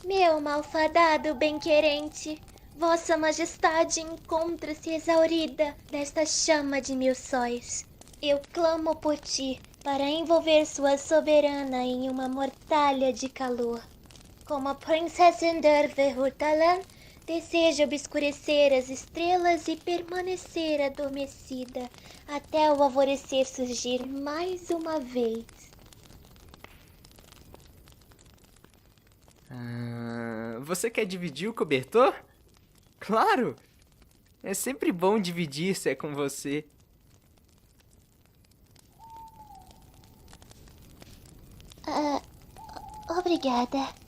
Meu malfadado bem-querente, Vossa Majestade encontra-se exaurida desta chama de mil sóis. Eu clamo por ti para envolver sua soberana em uma mortalha de calor. Como a princesa Enderve Hurtalan, desejo obscurecer as estrelas e permanecer adormecida até o alvorecer surgir mais uma vez. Você quer dividir o cobertor? Claro! É sempre bom dividir se é com você. Obrigada.